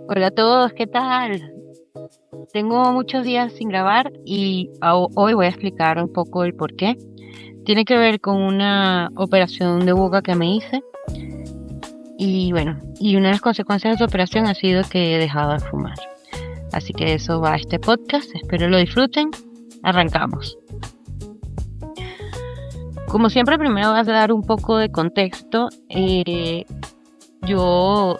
Hola a todos, ¿qué tal? Tengo muchos días sin grabar y hoy voy a explicar un poco el por qué. Tiene que ver con una operación de boca que me hice y bueno, y una de las consecuencias de esa operación ha sido que he dejado de fumar. Así que eso va a este podcast, espero lo disfruten. Arrancamos. Como siempre, primero voy a dar un poco de contexto. Yo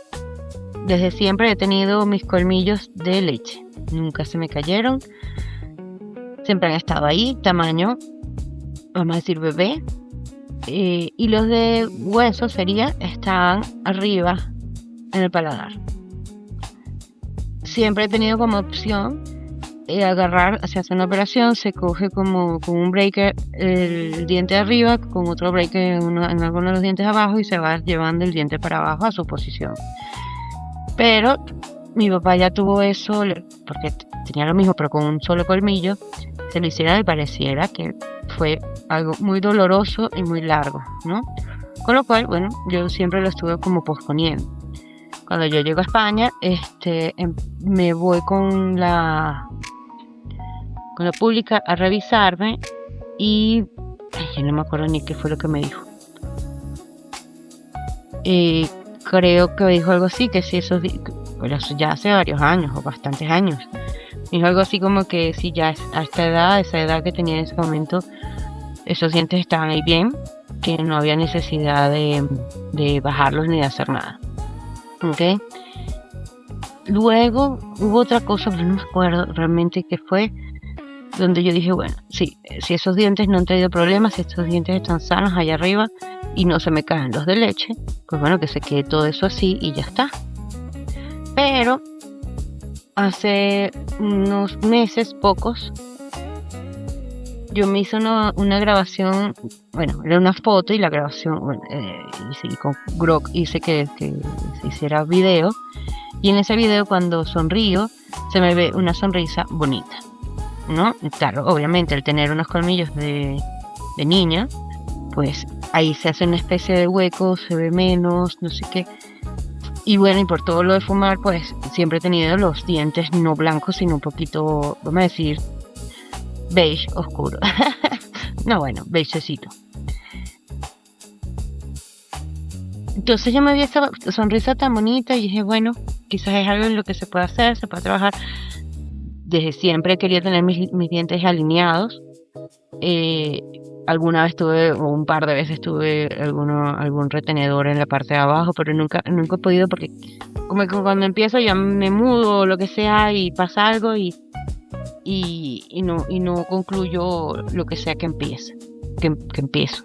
desde siempre he tenido mis colmillos de leche. Nunca se me cayeron. Siempre han estado ahí, tamaño, vamos a decir bebé. Y los de hueso estaban arriba en el paladar. Siempre he tenido como opción agarrar, se hace una operación, se coge como con un breaker el diente de arriba, con otro breaker en alguno de los dientes abajo y se va llevando el diente para abajo a su posición. Pero mi papá ya tuvo eso, porque tenía lo mismo, pero con un solo colmillo, se lo hiciera y pareciera que fue algo muy doloroso y muy largo, ¿no? Con lo cual, bueno, yo siempre lo estuve como posponiendo. Cuando yo llego a España, me voy con la pública a revisarme y yo no me acuerdo ni qué fue lo que me dijo. Creo que me dijo algo así, que si eso ya hace varios años o bastantes años. Me dijo algo así como que si ya a esa edad que tenía en ese momento, esos dientes estaban ahí bien, que no había necesidad de bajarlos ni de hacer nada. ¿Ok? Luego hubo otra cosa, pero no me acuerdo realmente qué fue, donde yo dije, bueno, sí, si esos dientes no han traído problemas, si estos dientes están sanos allá arriba y no se me caen los de leche, pues bueno, que se quede todo eso así y ya está. Pero hace unos meses, pocos, yo me hice una grabación, bueno, era una foto y la grabación, bueno, con Grok hice que se hiciera video, y en ese video cuando sonrío se me ve una sonrisa bonita, ¿no? Claro, obviamente al tener unos colmillos de niña, pues ahí se hace una especie de hueco, se ve menos, no sé qué. Y bueno, y por todo lo de fumar, pues siempre he tenido los dientes no blancos, sino un poquito, vamos a decir, beige oscuro. No, bueno, beigecito. Entonces yo me vi esa sonrisa tan bonita y dije, bueno, quizás es algo en lo que se puede hacer, se puede trabajar. Desde siempre quería tener mis dientes alineados. Alguna vez tuve, o un par de veces tuve algún retenedor en la parte de abajo, pero nunca he podido, porque como que cuando empiezo ya me mudo o lo que sea y pasa algo y no concluyo lo que sea que empiezo.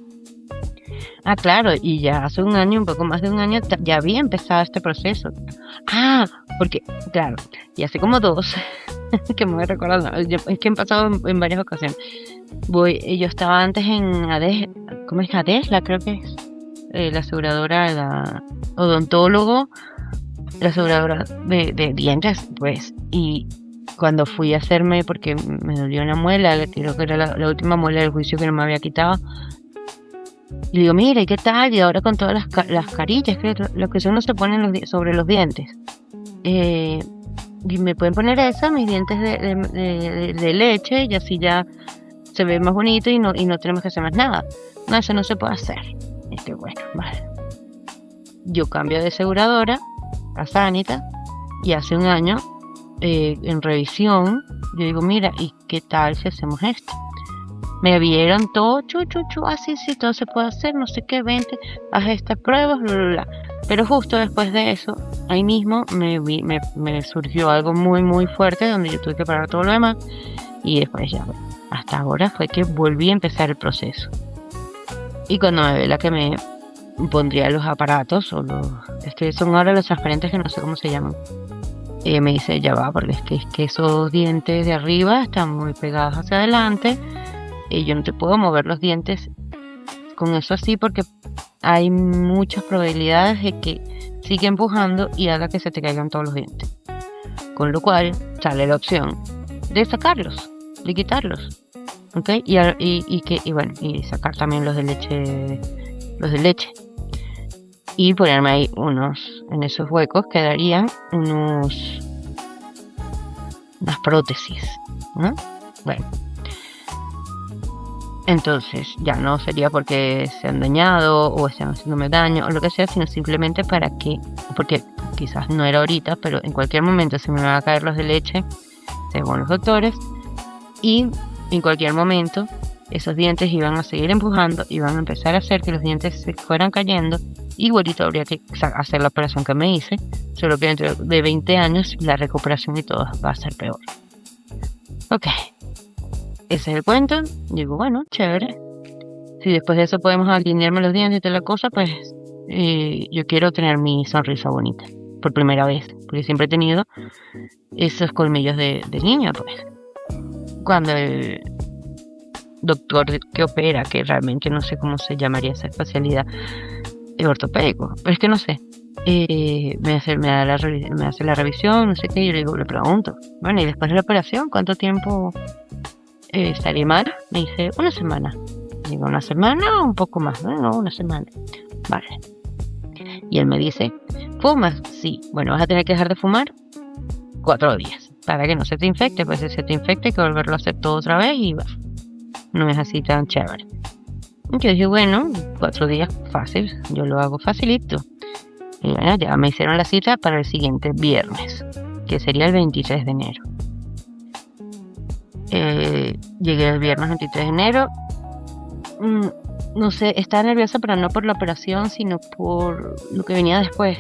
Ah, claro, y ya hace un año, un poco más de un año, ya había empezado este proceso. Ah, porque, claro, y hace como 2, que me voy recordando, es que han pasado en varias ocasiones. Yo estaba antes en ¿cómo es? Adesla, creo que es la aseguradora, la odontólogo, la aseguradora de dientes, pues, y cuando fui a hacerme, porque me dolió una muela, creo que era la última muela del juicio que no me había quitado, y digo, mira, ¿y qué tal? Y ahora con todas las carillas, que lo que uno se pone sobre los dientes. Y me pueden poner mis dientes de leche, y así ya se ve más bonito y no tenemos que hacer más nada. No, eso no se puede hacer. Y que bueno, vale. Yo cambio de aseguradora a Sanita, y hace un año, en revisión, yo digo, mira, ¿y qué tal si hacemos esto? Me vieron todo, así, sí, todo se puede hacer, no sé qué, vente, haz estas pruebas, bla, bla, bla. Pero justo después de eso, ahí mismo me surgió algo muy, muy fuerte, donde yo tuve que parar todo lo demás, y después ya, hasta ahora fue que volví a empezar el proceso. Y cuando me ve la que me pondría los aparatos, son ahora los transparentes, que no sé cómo se llaman, me dice, ya va, porque es que esos dientes de arriba están muy pegados hacia adelante, y yo no te puedo mover los dientes con eso así, porque hay muchas probabilidades de que siga empujando y haga que se te caigan todos los dientes. Con lo cual sale la opción de sacarlos, de quitarlos, ¿ok? Y sacar también los de leche. y ponerme ahí en esos huecos quedarían unas prótesis, ¿no? Bueno, entonces ya no sería porque se han dañado o están haciéndome daño o lo que sea, sino simplemente porque quizás no era ahorita, pero en cualquier momento se me van a caer los de leche, según los doctores, y en cualquier momento esos dientes iban a seguir empujando, iban a empezar a hacer que los dientes se fueran cayendo. Igualito habría que hacer la operación que me hice, solo que dentro de 20 años la recuperación y todo va a ser peor. Ok, ese es el cuento. Digo, bueno, chévere. Si después de eso podemos alinearme los dientes y toda la cosa, pues yo quiero tener mi sonrisa bonita por primera vez, porque siempre he tenido esos colmillos de niña, pues. Cuando el doctor que opera, que realmente no sé cómo se llamaría esa especialidad, ortopédico, pero es que no sé, me hace la revisión, no sé qué, y yo le pregunto, bueno, y después de la operación, ¿cuánto tiempo estaré mal? Me dice, 1 semana. Digo, 1 semana o un poco más, no, 1 semana. Vale. Y él me dice, ¿fumas? Sí. Bueno, vas a tener que dejar de fumar 4 días para que no se te infecte, pues si se te infecte hay que volverlo a hacer todo otra vez y va. No es así tan chévere. Yo dije, bueno, 4 días fácil, yo lo hago facilito. Y bueno, ya me hicieron la cita para el siguiente viernes, que sería el 23 de enero. Llegué el viernes 23 de enero. No sé, estaba nerviosa, pero no por la operación, sino por lo que venía después.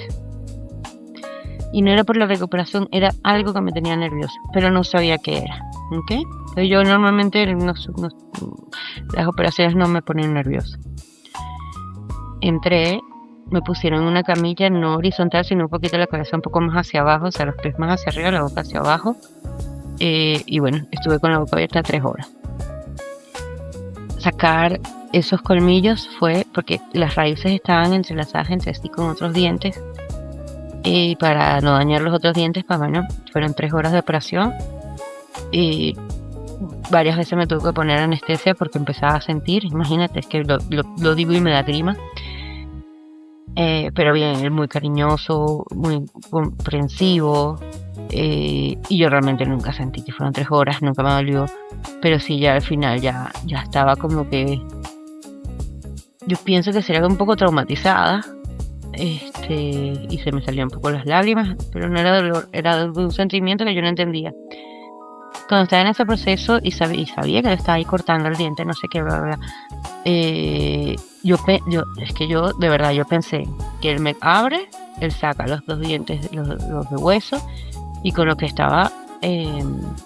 Y no era por la recuperación, era algo que me tenía nerviosa, pero no sabía qué era. ¿Ok? Entonces yo normalmente las operaciones no me ponen nerviosa. Entré, me pusieron en una camilla no horizontal, sino un poquito la cabeza un poco más hacia abajo, o sea, los pies más hacia arriba, la boca hacia abajo. Y bueno, estuve con la boca abierta 3 horas. Sacar esos colmillos fue porque las raíces estaban entrelazadas entre sí con otros dientes. Y para no dañar los otros dientes, pues bueno, fueron 3 horas de operación. Y varias veces me tuve que poner anestesia porque empezaba a sentir, imagínate, es que lo digo y me da grima. Pero bien, él muy cariñoso, muy comprensivo. Y yo realmente nunca sentí que fueron 3 horas, nunca me dolió. Pero sí, ya al final ya estaba como que... Yo pienso que sería un poco traumatizada. Y se me salían un poco las lágrimas, pero no era dolor, era un sentimiento que yo no entendía. Cuando estaba en ese proceso y sabía que le estaba ahí cortando el diente, no sé qué, bla, bla, yo de verdad, yo pensé que él me abre, él saca los 2 dientes, los de hueso, y con lo que estaba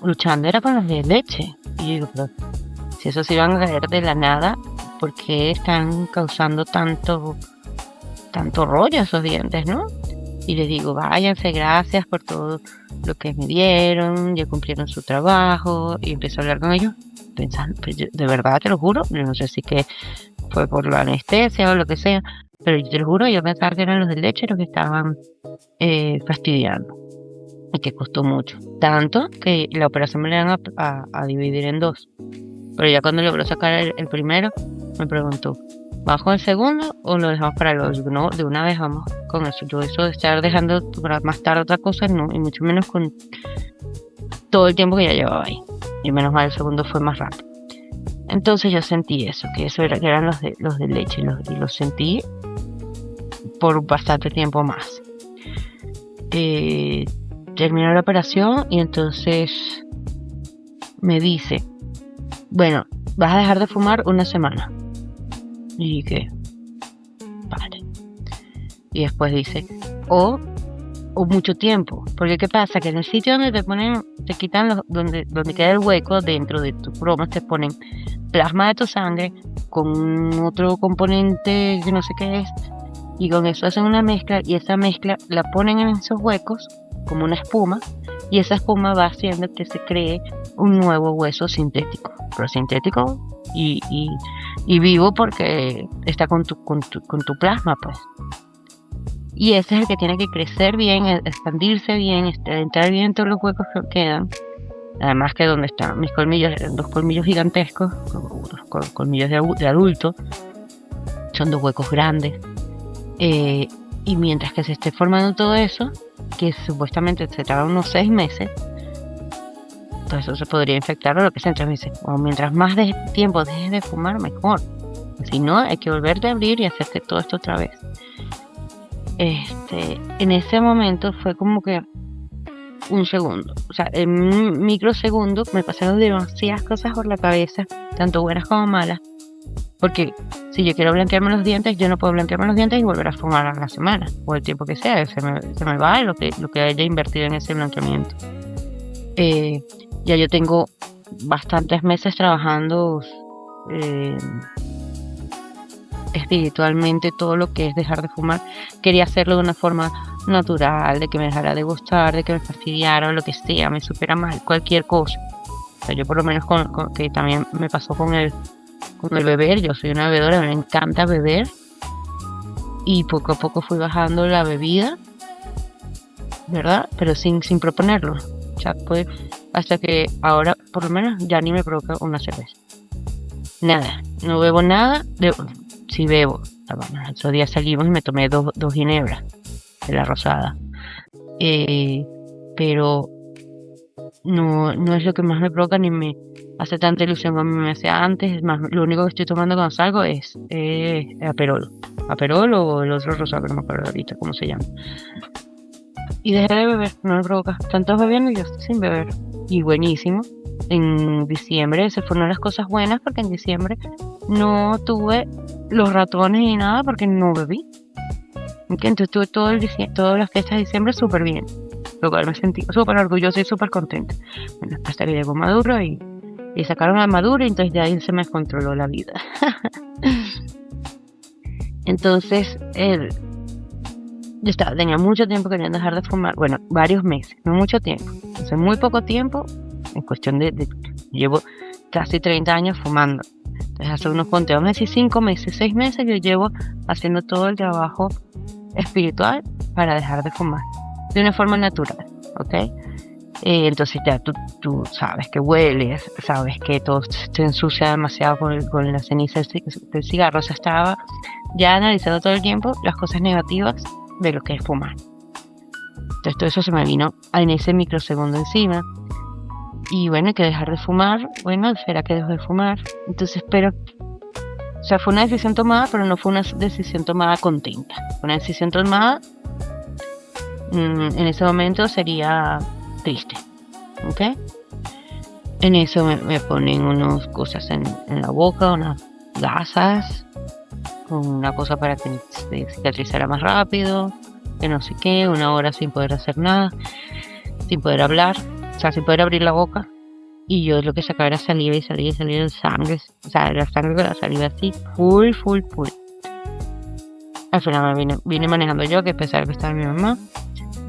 luchando era con los de leche. Y yo digo, pero si esos iban a caer de la nada, ¿por qué están causando tanto rollo esos dientes, no? Y les digo, váyanse, gracias por todo lo que me dieron, ya cumplieron su trabajo, y empiezo a hablar con ellos, pensando, pues de verdad te lo juro, yo no sé si que fue por la anestesia o lo que sea, pero yo te lo juro, yo pensaba que eran los de leche los que estaban fastidiando, y que costó mucho, tanto que la operación me la iban a dividir en 2, pero ya cuando logró sacar el primero, me preguntó, ¿vamos con el segundo o lo dejamos para luego? Yo, no, de una vez vamos con eso. Yo eso de estar dejando para más tarde otra cosa, no, y mucho menos con todo el tiempo que ya llevaba ahí. Y menos mal el segundo fue más rápido. Entonces yo sentí eso, que eran los de leche, y los sentí por bastante tiempo más. Terminó la operación y entonces me dice, bueno, vas a dejar de fumar 1 semana. Y dije, vale. Y después dice, o mucho tiempo. Porque ¿qué pasa? Que en el sitio donde te quitan donde queda el hueco dentro de tu bromas, te ponen plasma de tu sangre con otro componente que no sé qué es. Y con eso hacen una mezcla, y esa mezcla la ponen en esos huecos como una espuma. Y esa espuma va haciendo que se cree un nuevo hueso sintético. Pero sintético y vivo porque está con tu plasma, pues. Y ese es el que tiene que crecer bien, expandirse bien, entrar bien en todos los huecos que quedan. Además que donde están mis colmillos, eran 2 colmillos gigantescos, colmillos de adulto, son 2 huecos grandes. Eh, y mientras que se esté formando todo eso, que supuestamente se tarda unos 6 meses, todo eso se podría infectar o lo que sea en 3 meses. O mientras más tiempo dejes de fumar, mejor. Si no, hay que volverte a abrir y hacerte todo esto otra vez. En ese momento fue como que un segundo, o sea, en un microsegundo me pasaron demasiadas cosas por la cabeza, tanto buenas como malas, porque si yo quiero blanquearme los dientes, yo no puedo blanquearme los dientes y volver a fumar a la semana, o el tiempo que sea, se me va lo que haya invertido en ese blanqueamiento. Ya yo tengo bastantes meses trabajando espiritualmente todo lo que es dejar de fumar. Quería hacerlo de una forma natural, de que me dejara de gustar, de que me fastidiara o lo que sea, me supera mal, cualquier cosa. O sea, yo por lo menos que también me pasó con el beber, yo soy una bebedora, me encanta beber y poco a poco fui bajando la bebida, ¿verdad? Pero sin proponerlo. O sea, pues hasta que ahora por lo menos ya ni me provoca una cerveza. Nada, no bebo nada, si bebo. Bueno, esos días salimos y me tomé dos ginebras de la rosada. Pero no es lo que más me provoca ni me hace tanta ilusión como me hacía antes. Es más, lo único que estoy tomando cuando salgo es Aperol. Aperol o el otro rosado que no me acuerdo ahorita cómo se llama. Y dejé de beber, no me provoca. Tanto bebiendo y yo sin beber. Y buenísimo. En diciembre, esa fue una de las cosas buenas porque en diciembre no tuve los ratones ni nada porque no bebí. Entonces tuve todas las fiestas de diciembre súper bien, lo cual me sentí súper orgullosa y súper contenta. Bueno, hasta que llegó Maduro y sacaron a Maduro y entonces de ahí se me descontroló la vida. Entonces tenía mucho tiempo queriendo dejar de fumar, bueno, varios meses, no mucho tiempo, hace muy poco tiempo, en cuestión de llevo casi 30 años fumando. Entonces hace unos conteos meses, 5 meses, 6 meses yo llevo haciendo todo el trabajo espiritual para dejar de fumar de una forma natural, ¿ok? Entonces ya tú sabes que hueles, sabes que todo te ensucia demasiado con la ceniza del cigarro. O sea, estaba ya analizando todo el tiempo las cosas negativas de lo que es fumar. Entonces todo eso se me vino en ese microsegundo encima. Y bueno, hay que dejar de fumar. Bueno, será que dejo de fumar. Entonces, pero, o sea, fue una decisión tomada, pero no fue una decisión tomada contenta. Fue una decisión tomada, en ese momento sería triste, ¿ok? En eso me ponen unas cosas en la boca, unas gasas, una cosa para que se cicatrizara más rápido, que no sé qué, 1 hora sin poder hacer nada, sin poder hablar. O sea, sin poder abrir la boca. Y yo lo que sacaba era saliva y salía de sangre. O sea, la sangre con la saliva así, full. Al final me vine manejando yo, que a pesar que estaba mi mamá.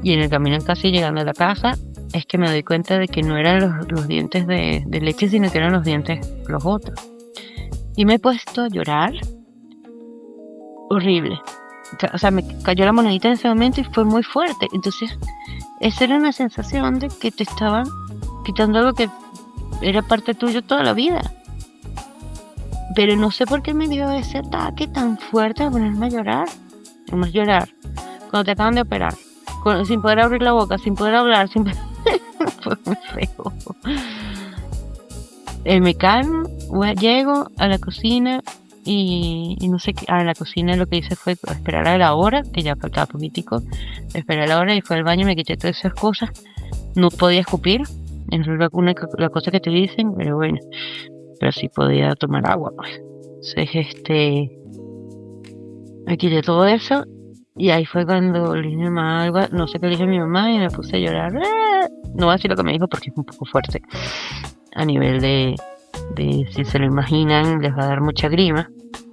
Y en el camino casi llegando a la casa, es que me doy cuenta de que no eran los dientes de leche, sino que eran los dientes los otros. Y me he puesto a llorar. Horrible. O sea, me cayó la monedita en ese momento y fue muy fuerte. Entonces, esa era una sensación de que te estaban quitando algo que era parte tuyo toda la vida. Pero no sé por qué me dio ese ataque tan fuerte de ponerme a llorar. Vamos a llorar. Cuando te acaban de operar. Sin poder abrir la boca, sin poder hablar, fue muy feo. Me calmo, llego a la cocina. Y no sé qué, a la cocina lo que hice fue esperar a la hora, que ya faltaba poquitico, esperé a la hora y fui al baño y me quité todas esas cosas. No podía escupir, es la cosa que te dicen, pero bueno, pero sí podía tomar agua, pues. Entonces, me quité todo eso y ahí fue cuando le dije a mi mamá algo, no sé qué le dije a mi mamá y me puse a llorar. No voy a decir lo que me dijo porque es un poco fuerte a nivel de si se lo imaginan les va a dar mucha grima.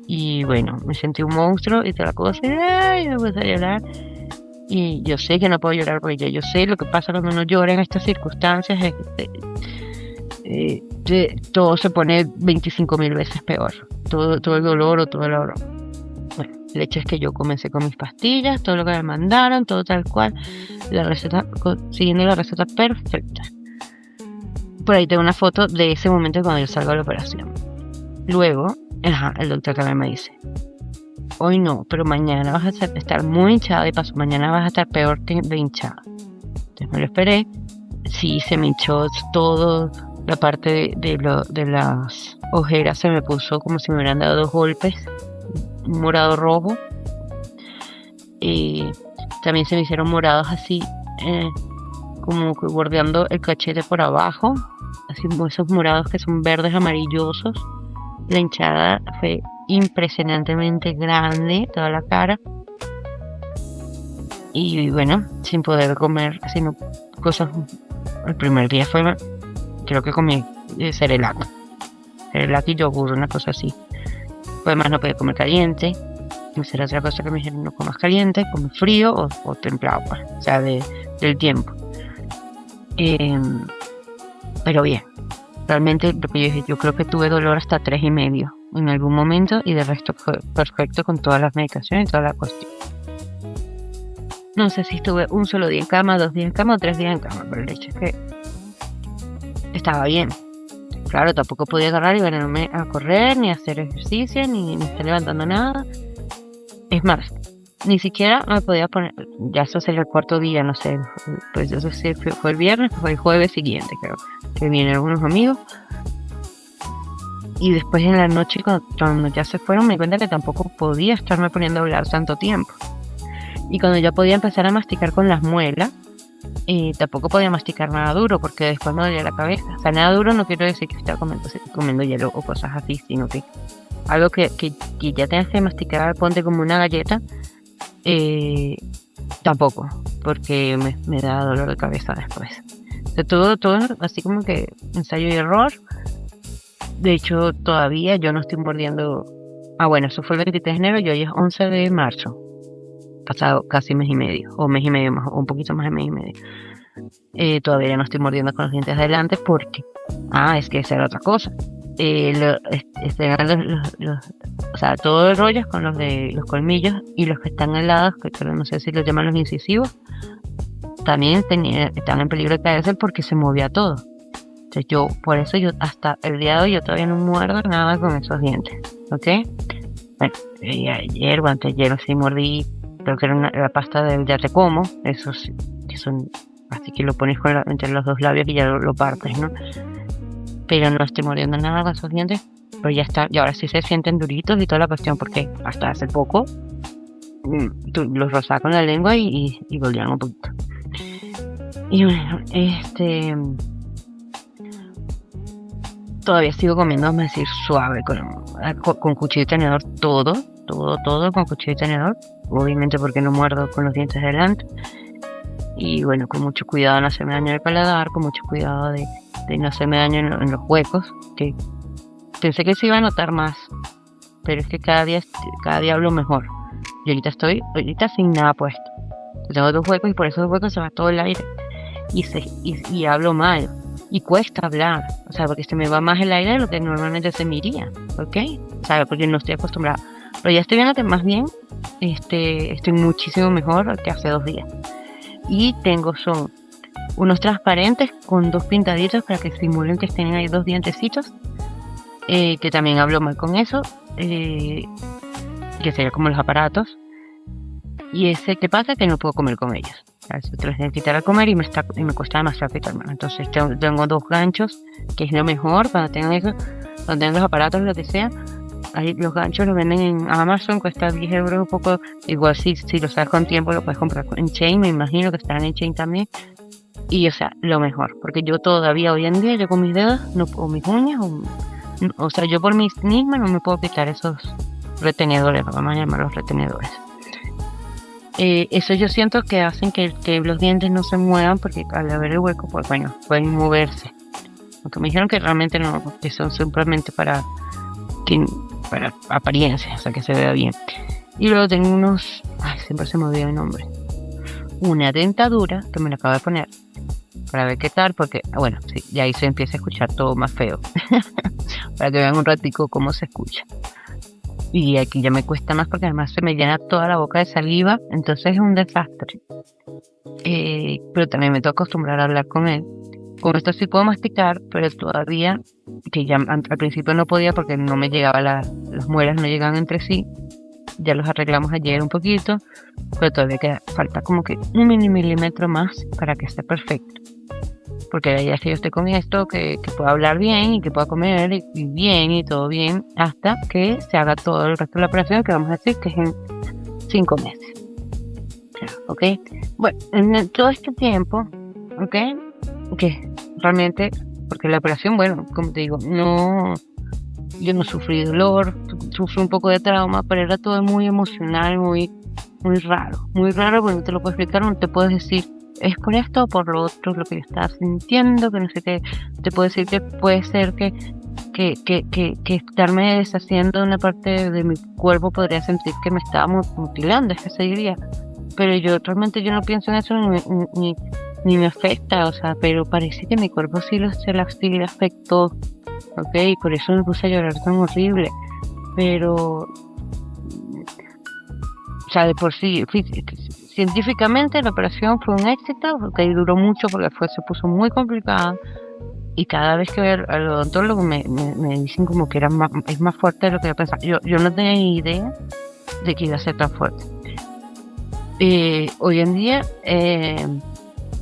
Y bueno, me sentí un monstruo y toda la cosa y me puse a llorar. Y yo sé que no puedo llorar porque yo sé lo que pasa cuando uno llora en estas circunstancias, es que todo se pone 25.000 veces peor, todo el dolor o todo el dolor. Bueno, el hecho es que yo comencé con mis pastillas, todo lo que me mandaron, todo tal cual, la receta, siguiendo la receta perfecta. Por ahí tengo una foto de ese momento cuando yo salgo de la operación. Luego, el doctor también me dice, hoy no, pero mañana vas a estar muy hinchada y paso mañana vas a estar peor de hinchada. Entonces me lo esperé. Sí, se me hinchó todo, la parte de las ojeras se me puso como si me hubieran dado 2 golpes, un morado rojo. También se me hicieron morados así, como que bordeando el cachete por abajo, así como esos morados que son verdes amarillosos. La hinchada fue impresionantemente grande, toda la cara. Y bueno, sin poder comer, sino cosas. El primer día creo que comí cerelac y yogur, una cosa así. Además no podía comer caliente. Esa era otra cosa que me dijeron, no comas caliente, come frío o templado, pues, o sea, del tiempo. Pero bien, realmente lo que yo dije, yo creo que tuve dolor hasta 3,5 en algún momento y de resto fue perfecto con todas las medicaciones y toda la cuestión. No sé si estuve un solo día en cama, 2 días en cama o 3 días en cama, pero el hecho es que estaba bien. Claro, tampoco podía agarrar y venirme a correr, ni a hacer ejercicio, ni estar levantando nada. Es más, ni siquiera me podía poner, ya eso sería el 4.º día, no sé, pues eso sí fue el viernes, fue el jueves siguiente, creo, que vienen algunos amigos. Y después en la noche, cuando ya se fueron, me di cuenta que tampoco podía estarme poniendo a hablar tanto tiempo. Y cuando ya podía empezar a masticar con las muelas, tampoco podía masticar nada duro porque después me dolía la cabeza. O sea, nada duro no quiero decir que estaba comiendo hielo o cosas así, sino que algo que ya tengas que masticar, ponte como una galleta, tampoco, porque me da dolor de cabeza después. O sea, todo así como que ensayo y error. De hecho, todavía yo no estoy mordiendo. Bueno, eso fue el 23 de enero y hoy es 11 de marzo. Pasado casi mes y medio, o mes y medio más, o un poquito más de mes y medio. Todavía no estoy mordiendo con los dientes de adelante porque, es que esa era otra cosa. O sea, todo el rollo es con los de los colmillos y los que están al lado, que no sé si los llaman los incisivos, también están en peligro de caerse porque se movía todo. Entonces por eso yo hasta el día de hoy yo todavía no muerdo nada con esos dientes, ¿ok? Bueno, ayer o anteayer sí mordí, creo que era la pasta del ya te como, esos que son, así que lo pones entre los 2 labios y ya lo partes, ¿no? Pero no estoy mordiendo nada con esos dientes, pero ya está, y ahora sí se sienten duritos y toda la cuestión, porque hasta hace poco los rozaba con la lengua y dolían un poquito. Y bueno, todavía sigo comiendo, vamos a decir, suave, con cuchillo y tenedor, todo con cuchillo y tenedor, obviamente porque no muerdo con los dientes de delante. Y bueno, con mucho cuidado no hacerme daño el paladar, con mucho cuidado de no hacerme daño en los huecos, que pensé que se iba a notar más, pero es que cada día hablo mejor. Y ahorita sin nada puesto. Tengo 2 huecos y por esos huecos se va todo el aire y hablo mal. Y cuesta hablar, o sea, porque se me va más el aire de lo que normalmente se me iría, ¿ok? O sea, porque no estoy acostumbrada. Pero ya estoy viendo que más bien estoy muchísimo mejor que hace 2 días. Y son unos transparentes con 2 pintaditos para que simulen que estén ahí 2 dientecitos, que también hablo mal con eso, que sería como los aparatos. Y ¿qué pasa? Que no puedo comer con ellos. Te los tengo que quitar al comer y me cuesta demasiado quitarme. Entonces tengo 2 ganchos, que es lo mejor cuando tengan los aparatos, lo que sea. Ahí los ganchos los venden en Amazon, cuesta 10 euros un poco. Igual si lo sabes con tiempo lo puedes comprar en Chain, me imagino que estarán en Chain también. Y o sea, lo mejor, porque yo todavía hoy en día, yo con mis dedos, o mis uñas, o sea, yo por mí misma no me puedo quitar esos retenedores, vamos a llamarlos retenedores. Eso yo siento que hacen que los dientes no se muevan porque al haber el hueco, pues bueno, pueden moverse. Aunque me dijeron que realmente no, que son simplemente para apariencia, o sea, que se vea bien. Y luego tengo unos, siempre se me olvida el nombre, una dentadura que me la acabo de poner para ver qué tal, porque bueno, sí, ya ahí se empieza a escuchar todo más feo. Para que vean un ratico cómo se escucha. Y aquí ya me cuesta más porque además se me llena toda la boca de saliva, entonces es un desastre. Pero también me tengo que acostumbrar a hablar con él. Con esto sí puedo masticar, pero todavía, que ya al principio no podía porque no me llegaba las muelas no llegaban entre sí. Ya los arreglamos ayer un poquito, pero todavía falta como que un milímetro más para que esté perfecto. Porque la idea es que yo esté con esto, que pueda hablar bien y que pueda comer y bien y todo bien, hasta que se haga todo el resto de la operación, que vamos a decir que es en 5 meses. ¿Ok? Bueno, en todo este tiempo, ¿ok? Que realmente, porque la operación, bueno, como te digo, yo no sufrí dolor, sufrí un poco de trauma, pero era todo muy emocional, muy raro, porque no te lo puedo explicar, no te puedo decir es por esto o por lo otro lo que yo estaba sintiendo, que no sé qué. Te puedo decir que puede ser que estarme deshaciendo de una parte de mi cuerpo podría sentir que me estaba mutilando, es que se diría. Pero yo realmente no pienso en eso ni me afecta, o sea, pero parece que mi cuerpo sí le afectó, ¿ok? Y por eso me puse a llorar tan horrible. Pero, o sea, de por sí, científicamente la operación fue un éxito, porque duró mucho, porque se puso muy complicada. Y cada vez que voy al odontólogo me dicen como que es más fuerte de lo que yo pensaba. Yo no tenía ni idea de que iba a ser tan fuerte. Hoy en día,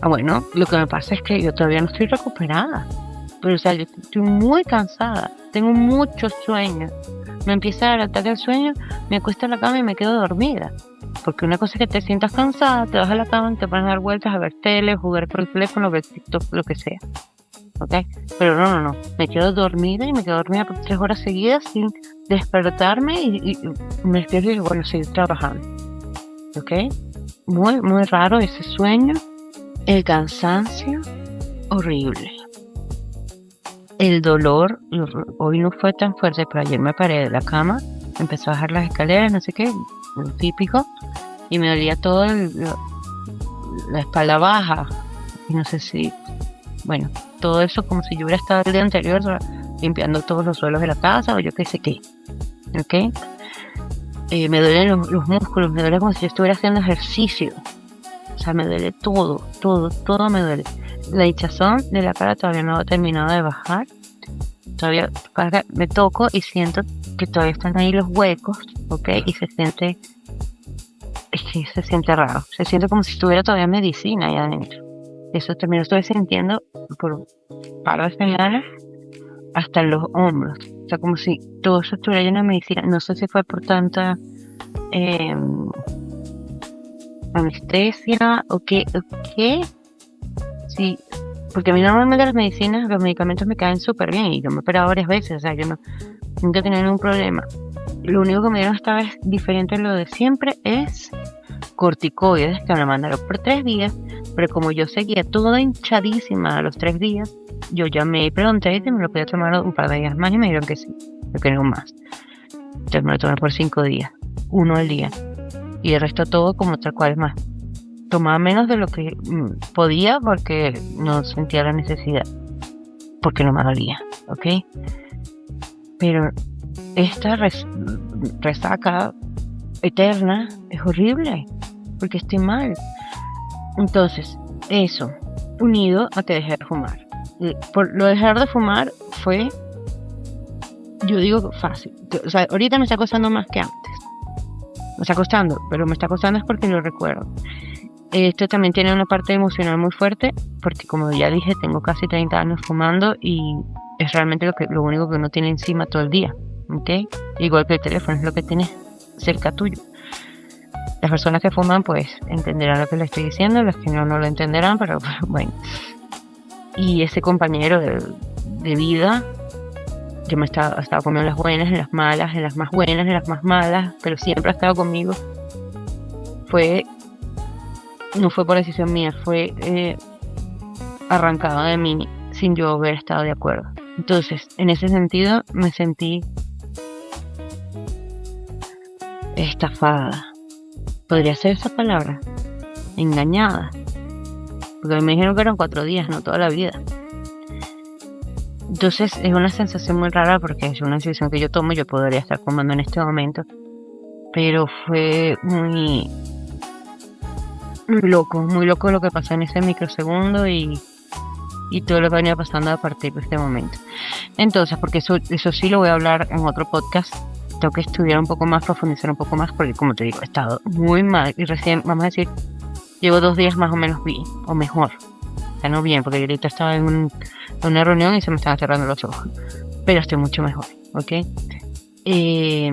bueno, lo que me pasa es que yo todavía no estoy recuperada. Pero, o sea, yo estoy muy cansada, tengo mucho sueño. Me empieza a dar ataque al sueño, me acuesto en la cama y me quedo dormida. Porque una cosa es que te sientas cansada, te vas a la cama, te pones a dar vueltas, a ver tele, jugar por el teléfono, ver TikTok, lo que sea. ¿Ok? Pero no. Me quedo dormida y me quedo dormida por 3 horas seguidas sin despertarme y me despierto y bueno, seguir trabajando. ¿Ok? Muy, muy raro ese sueño. El cansancio, horrible. El dolor, hoy no fue tan fuerte, pero ayer me paré de la cama, empezó a bajar las escaleras, no sé qué, lo típico, y me dolía todo la espalda baja, y no sé si, bueno, todo eso como si yo hubiera estado el día anterior limpiando todos los suelos de la casa o yo qué sé qué, ¿ok? Me duelen los músculos, me duele como si yo estuviera haciendo ejercicio, o sea, me duele todo me duele. La hinchazón de la cara todavía no ha terminado de bajar, todavía me toco y siento que todavía están ahí los huecos, ¿ok? Y se siente raro, se siente como si estuviera todavía medicina ahí adentro. Eso también lo estoy sintiendo por un par de semanas hasta en los hombros. O sea, como si todo eso estuviera lleno de medicina. No sé si fue por tanta anestesia o qué. Sí, porque a mí normalmente las medicinas, los medicamentos me caen súper bien y yo me he operado varias veces. O sea, yo nunca he tenido ningún problema. Lo único que me dieron esta vez diferente a lo de siempre es corticoides que me mandaron por 3 días, pero como yo seguía toda hinchadísima a los 3 días, yo llamé y pregunté si me lo podía tomar un par de días más y me dijeron que sí, que no más. Entonces me lo tomé por 5 días, 1 al día, y el resto todo como tal cual más. Tomaba menos de lo que podía porque no sentía la necesidad, porque no me dolía, ¿ok? Pero esta resaca eterna es horrible porque estoy mal. Entonces, eso, unido a que dejé de fumar. Por lo de dejar de fumar fue, yo digo, fácil. O sea, ahorita me está costando más que antes. Me está costando, pero me está costando es porque lo recuerdo. Esto también tiene una parte emocional muy fuerte, porque como ya dije, tengo casi 30 años fumando y es realmente lo único que uno tiene encima todo el día, ¿ok? Igual que el teléfono, es lo que tienes cerca tuyo. Las personas que fuman pues entenderán lo que les estoy diciendo, las que no lo entenderán, pero bueno. Y ese compañero de vida, yo me estaba conmigo en las buenas, en las malas, en las más buenas, en las más malas, pero siempre ha estado conmigo. No fue por decisión mía, fue arrancado de mí sin yo haber estado de acuerdo. Entonces, en ese sentido, me sentí estafada. Podría ser esa palabra, engañada, porque me dijeron que eran 4 días, no toda la vida. Entonces es una sensación muy rara porque es una decisión que yo tomo. Yo podría estar fumando en este momento, pero fue muy loco lo que pasó en ese microsegundo y todo lo que venía pasando a partir de este momento. Entonces, porque eso sí lo voy a hablar en otro podcast, tengo que estudiar un poco más, profundizar un poco más, porque como te digo, he estado muy mal y recién, vamos a decir, llevo 2 días más o menos bien, o mejor. O sea, no bien, porque ahorita estaba en una reunión y se me estaban cerrando los ojos, pero estoy mucho mejor, ¿ok? Y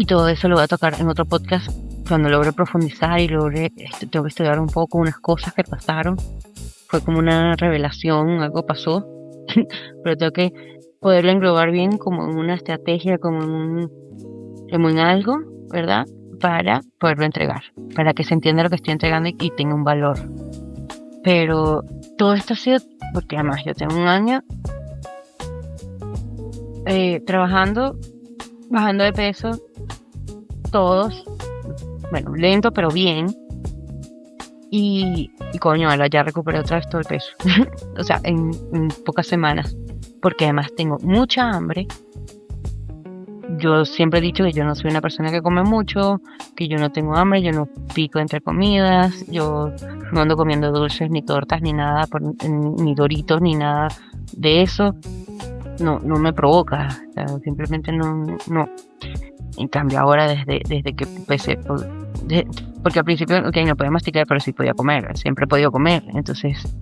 todo eso lo voy a tocar en otro podcast cuando logre profundizar y tengo que estudiar un poco unas cosas que pasaron. Fue como una revelación, algo pasó, pero tengo que poderlo englobar bien como en una estrategia, como en algo, ¿verdad? Para poderlo entregar, para que se entienda lo que estoy entregando y tenga un valor. Pero todo esto ha sido porque además yo tengo un año trabajando, bajando de peso, todos, bueno, lento pero bien. Y coño, ahora ya recuperé otra vez todo el peso. O sea, en pocas semanas. Porque además tengo mucha hambre. Yo siempre he dicho que yo no soy una persona que come mucho, que yo no tengo hambre, yo no pico entre comidas, yo no ando comiendo dulces, ni tortas, ni nada, ni doritos, ni nada de eso. No me provoca, o sea, simplemente no. En cambio ahora desde que empecé, porque al principio, no podía masticar, pero sí podía comer, siempre he podido comer. Entonces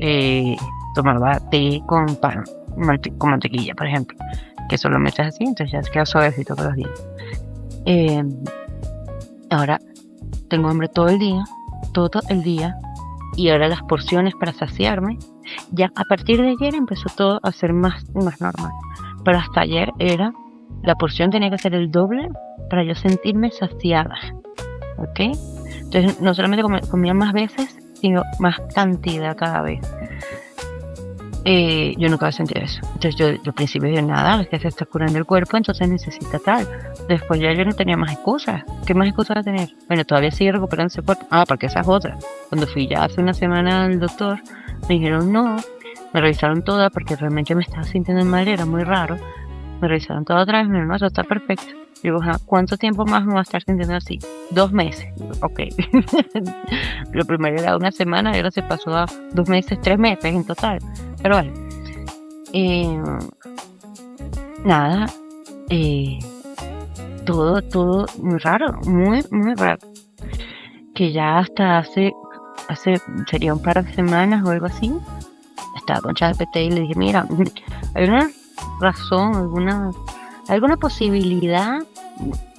tomaba té con pan, con mantequilla, por ejemplo, que solo me echas así, entonces ya se queda suavecito con los dientes. Ahora tengo hambre todo el día, y ahora las porciones para saciarme, ya a partir de ayer empezó todo a ser más normal, pero hasta ayer la porción tenía que ser el doble para yo sentirme saciada, ¿ok? Entonces no solamente comía más veces, sino más cantidad cada vez. Yo nunca había sentido eso. Entonces yo al principio dije, nada, es que se está curando el cuerpo, entonces necesita tal. Después ya yo no tenía más excusas. ¿Qué más excusas va a tener? Bueno, todavía sigue recuperando ese cuerpo. Porque esa es otra. Cuando fui ya hace una semana al doctor, me dijeron no, me revisaron toda porque realmente me estaba sintiendo mal, era muy raro. Me revisaron toda otra vez, me dijeron, no, eso está perfecto. Digo, ¿cuánto tiempo más me va a estar sintiendo así? 2 meses. Digo, ok. Lo primero era una semana y ahora se pasó a 2 meses, 3 meses en total. Pero bueno. Nada. Todo muy raro. Muy, muy raro. Que ya hasta hace sería un par de semanas o algo así. Estaba con ChatGPT y le dije, mira, hay una razón, alguna posibilidad,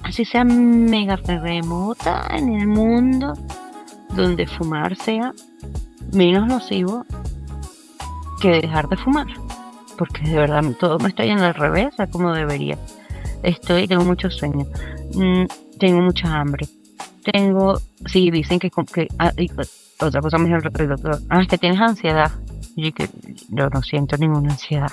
así sea mega remota en el mundo, donde fumar sea menos nocivo que dejar de fumar, porque de verdad todo me está yendo al revés a como debería. Tengo mucho sueño, tengo mucha hambre, sí, dicen que otra cosa me dijo el doctor, es que tienes ansiedad. Y que yo no siento ninguna ansiedad,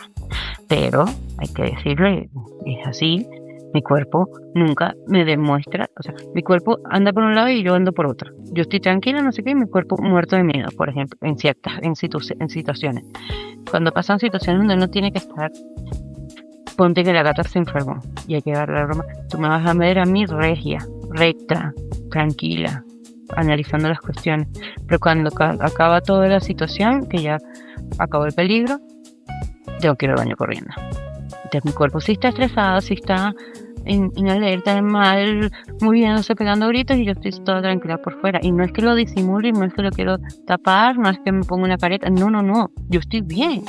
pero hay que decirle, es así, mi cuerpo nunca me demuestra, o sea, mi cuerpo anda por un lado y yo ando por otro. Yo estoy tranquila, no sé qué, y mi cuerpo muerto de miedo, por ejemplo, en situaciones. Cuando pasan situaciones donde uno tiene que estar, ponte que la gata se enfermó y hay que darle la broma, tú me vas a ver a mí regia, recta, tranquila, analizando las cuestiones, pero cuando acaba toda la situación, que ya acabó el peligro, tengo que ir al baño corriendo. Entonces mi cuerpo sí está estresado, sí está en alerta, en mal, moviéndose, pegando gritos, y yo estoy toda tranquila por fuera. Y no es que lo disimule, no es que lo quiero tapar, no es que me ponga una careta, no, yo estoy bien.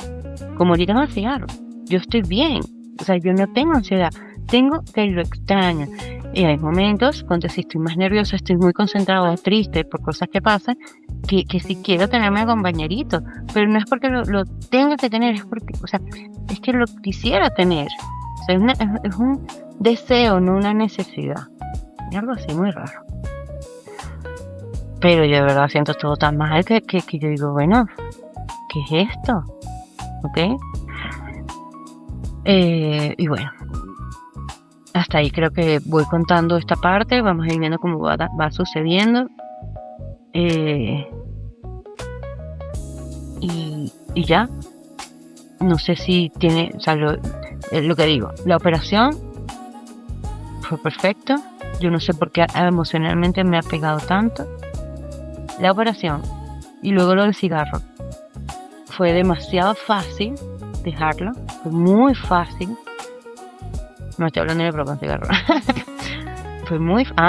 Como ahorita con el cigarro, yo estoy bien. O sea, yo no tengo ansiedad, tengo que lo extraño. Y hay momentos cuando si estoy más nerviosa, estoy muy concentrada, triste por cosas que pasan, que si quiero tenerme a compañerito, pero no es porque lo tenga que tener, es porque, o sea, es que lo quisiera tener. O sea, es un deseo, no una necesidad. Es algo así muy raro. Pero yo de verdad siento todo tan mal que yo digo, bueno, ¿qué es esto? ¿Ok? Y bueno, hasta ahí creo que voy contando esta parte, vamos a ir viendo cómo va sucediendo. Y ya, no sé si tiene, o sea, lo que digo, la operación fue perfecta, yo no sé por qué emocionalmente me ha pegado tanto. La operación y luego lo del cigarro fue demasiado fácil dejarlo, fue muy fácil. No estoy hablando de mi propio cigarro. Fue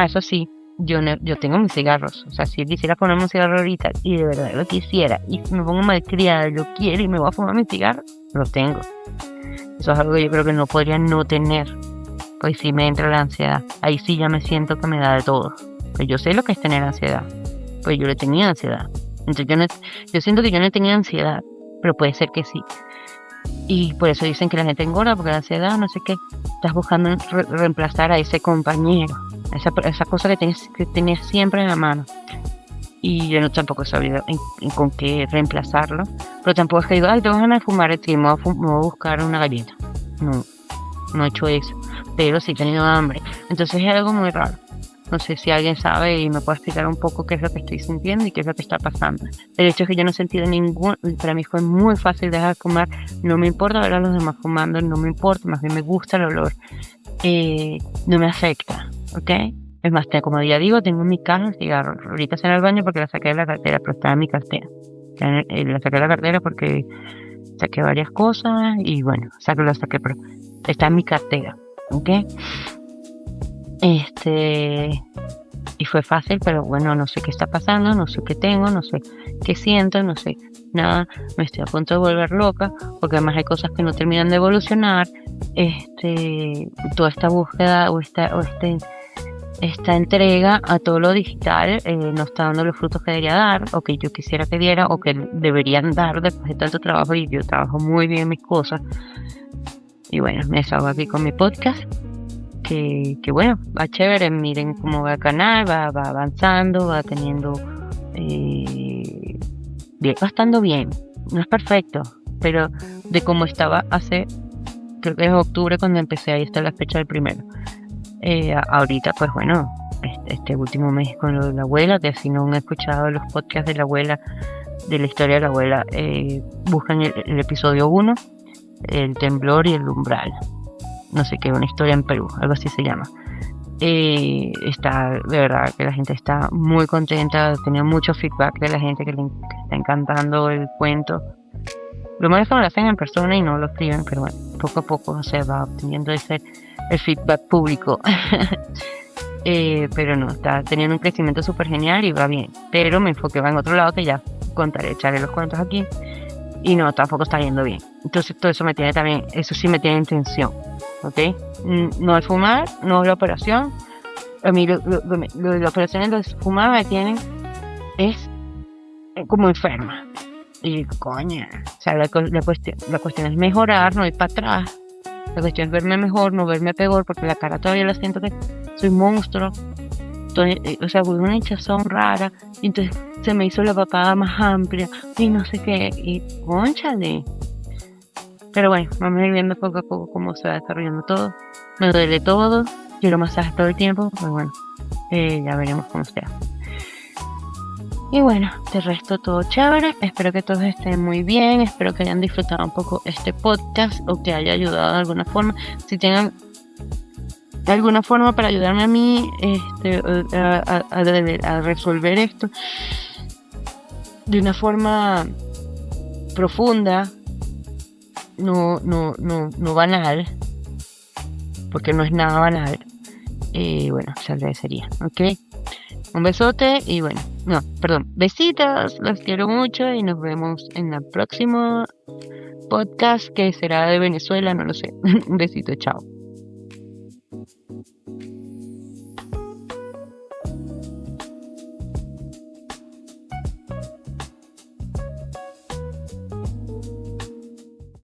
eso sí, yo tengo mis cigarros. O sea, si quisiera ponerme un cigarro ahorita y de verdad lo quisiera y me pongo malcriada, lo quiero y me voy a fumar mi cigarro, lo tengo. Eso es algo que yo creo que no podría no tener. Pues sí me entra la ansiedad. Ahí sí ya me siento que me da de todo. Pues yo sé lo que es tener ansiedad. Pues yo le tenía ansiedad. Entonces yo siento que yo no tenía ansiedad, pero puede ser que sí. Y por eso dicen que la gente engorda, porque la ansiedad, no sé qué, estás buscando reemplazar a ese compañero, esa cosa que tenías siempre en la mano. Y yo no tampoco he sabido con qué reemplazarlo, pero tampoco es que digo, ay, tengo ganas de fumar, me voy a buscar una galleta. No he hecho eso, pero sí he tenido hambre. Entonces es algo muy raro. No sé si alguien sabe y me puede explicar un poco qué es lo que estoy sintiendo y qué es lo que está pasando. El hecho es que yo no he sentido para mí fue muy fácil dejar de fumar. No me importa ver a los demás fumando, no me importa, más bien me gusta el olor. No me afecta, ¿ok? Es más, como ya digo, tengo en mi caja el cigarro. Ahorita está en el baño porque la saqué de la cartera, pero está en mi cartera. La saqué de la cartera porque saqué varias cosas y bueno, la saqué, pero está en mi cartera, ¿ok? Y fue fácil, pero bueno, no sé qué está pasando, no sé qué tengo, no sé qué siento, no sé nada, me estoy a punto de volver loca, porque además hay cosas que no terminan de evolucionar. Toda esta búsqueda o esta entrega a todo lo digital no está dando los frutos que debería dar, o que yo quisiera que diera, o que deberían dar después de tanto trabajo, y yo trabajo muy bien mis cosas. Y bueno, me desahogo aquí con mi podcast. Que bueno, va chévere, miren cómo va el canal, va avanzando, va teniendo, va estando bien, no es perfecto, pero de cómo estaba creo que es octubre cuando empecé, ahí está la fecha del primero. Ahorita pues bueno, este último mes con lo de la abuela, que si no han escuchado los podcasts de la abuela, de la historia de la abuela, buscan el episodio 1, el temblor y el umbral. No sé qué, una historia en Perú, algo así se llama. Está, de verdad, que la gente está muy contenta, tenía mucho feedback de la gente que le está encantando el cuento. Lo malo es que me lo hacen en persona y no lo escriben, pero bueno, poco a poco se va obteniendo el feedback público. Pero no, está teniendo un crecimiento súper genial y va bien. Pero me enfoqué en otro lado, que ya echaré los cuentos aquí. Y no, tampoco está yendo bien. Entonces todo eso eso sí me tiene en tensión, ¿ok? No el fumar, no la operación. A mí la operación de fumar me tienen como enferma. Y coña, o sea, la cuestión es mejorar, no ir para atrás. La cuestión es verme mejor, no verme peor, porque la cara todavía la siento que soy monstruo. Entonces, o sea, con una hinchazón rara, y entonces se me hizo la papada más amplia y no sé qué, y cónchale. Pero bueno, vamos a ir viendo poco a poco cómo se va desarrollando todo. Me duele todo, quiero masajes todo el tiempo, pero bueno, ya veremos cómo sea. Y bueno, de resto todo chévere, espero que todos estén muy bien, espero que hayan disfrutado un poco este podcast o que haya ayudado de alguna forma. Si tengan alguna forma para ayudarme a mí a resolver esto de una forma profunda, no banal, porque no es nada banal, bueno, se agradecería, ¿ok? Un besote y bueno, besitos, los quiero mucho y nos vemos en el próximo podcast, que será de Venezuela, no lo sé. Un besito, chao.